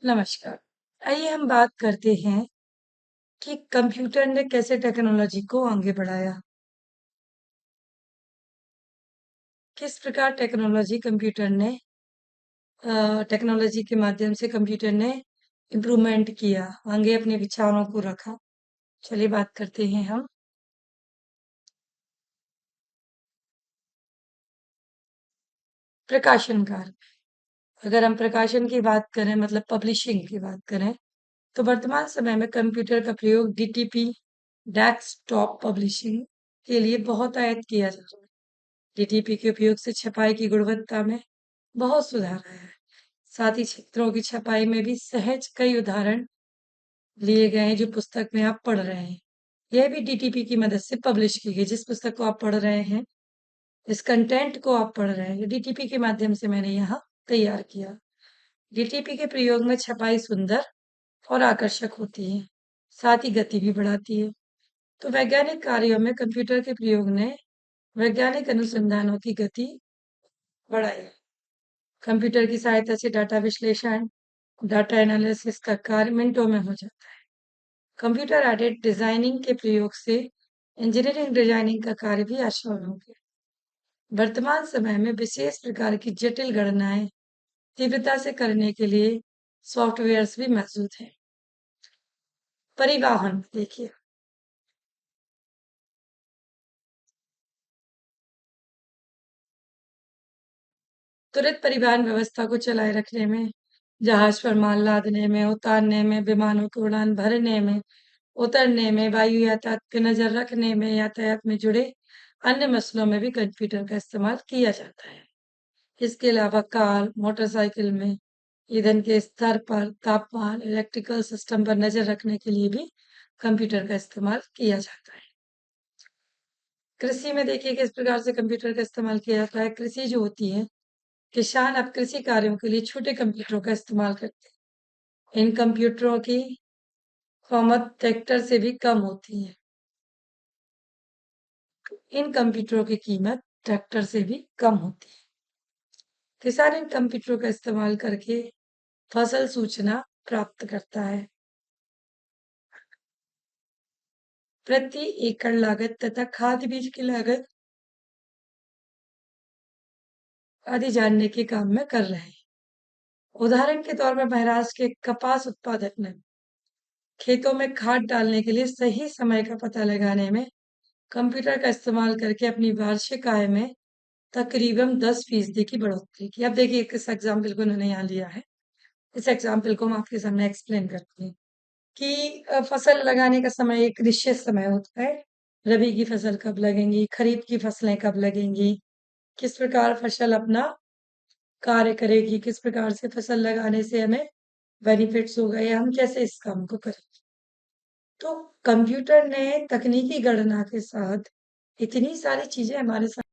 नमस्कार। आइए हम बात करते हैं कि कंप्यूटर ने कैसे टेक्नोलॉजी को आगे बढ़ाया। किस प्रकार टेक्नोलॉजी के माध्यम से कंप्यूटर ने इम्प्रूवमेंट किया, आगे अपने विचारों को रखा। चलिए बात करते हैं हम। प्रकाशन कार्य। अगर हम प्रकाशन की बात करें मतलब पब्लिशिंग की बात करें, तो वर्तमान समय में कंप्यूटर का प्रयोग डीटीपी, डेस्कटॉप पब्लिशिंग के लिए बहुत आयत किया जा रहा है। डीटीपी के उपयोग से छपाई की गुणवत्ता में बहुत सुधार आया है। साथ ही चित्रों की छपाई में भी सहज कई उदाहरण लिए गए हैं जो पुस्तक में आप पढ़ रहे हैं। यह भी डीटीपी की मदद से पब्लिश की गई। जिस पुस्तक को आप पढ़ रहे हैं, इस कंटेंट को आप पढ़ रहे हैं, डीटीपी के माध्यम से मैंने यहाँ तैयार किया। डीटीपी के प्रयोग में छपाई सुंदर और आकर्षक होती है, साथ ही गति भी बढ़ाती है। तो वैज्ञानिक कार्यों में कंप्यूटर के प्रयोग ने वैज्ञानिक अनुसंधानों की गति बढ़ाई है। कंप्यूटर की सहायता से डाटा विश्लेषण, डाटा एनालिसिस का कार्य मिनटों में हो जाता है। कंप्यूटर एडेड डिजाइनिंग के प्रयोग से इंजीनियरिंग डिजाइनिंग का कार्य भी आसान हो गया। वर्तमान समय में विशेष प्रकार की जटिल गणनाएं तीव्रता से करने के लिए सॉफ्टवेयर्स भी मौजूद हैं। परिवहन देखिए, त्वरित परिवहन व्यवस्था को चलाए रखने में, जहाज पर माल लादने में, उतारने में, विमानों की उड़ान भरने में, उतरने में, वायु यातायात पे नजर रखने में, यातायात में जुड़े अन्य मसलों में भी कंप्यूटर का इस्तेमाल किया जाता है। इसके अलावा कार, मोटरसाइकिल में ईंधन के स्तर पर, तापमान, इलेक्ट्रिकल सिस्टम पर नजर रखने के लिए भी कंप्यूटर का इस्तेमाल किया जाता है। कृषि में देखिए किस प्रकार से कंप्यूटर का इस्तेमाल किया जाता है। कृषि जो होती है, किसान अब कृषि कार्यों के लिए छोटे कंप्यूटरों का इस्तेमाल करते हैं। इन कंप्यूटरों की कीमत ट्रैक्टर से भी कम होती है। इन कंप्यूटरों की कीमत ट्रैक्टर से भी कम होती है। किसान इन कंप्यूटरों का इस्तेमाल करके फसल सूचना प्राप्त करता है। प्रति एकड़ लागत तथा खाद बीज की लागत आदि जानने के काम में कर रहे हैं। उदाहरण के तौर पर महाराष्ट्र के कपास उत्पादक ने खेतों में खाद डालने के लिए सही समय का पता लगाने में कंप्यूटर का इस्तेमाल करके अपनी वार्षिक आय में तकरीबन 10% की बढ़ोतरी की। अब देखिए किस एग्जाम्पल को उन्होंने यहाँ लिया है। इस एग्जाम्पल को हम आपके सामने एक्सप्लेन करते हैं कि फसल लगाने का समय एक निश्चित समय होता है। रबी की फसल कब लगेंगी, खरीफ की फसलें कब लगेंगी, किस प्रकार फसल अपना कार्य करेगी, किस प्रकार से फसल लगाने से हमें बेनिफिट्स होगा या हम कैसे इस काम को करें। तो कंप्यूटर ने तकनीकी गणना के साथ इतनी सारी चीजें हमारे साथ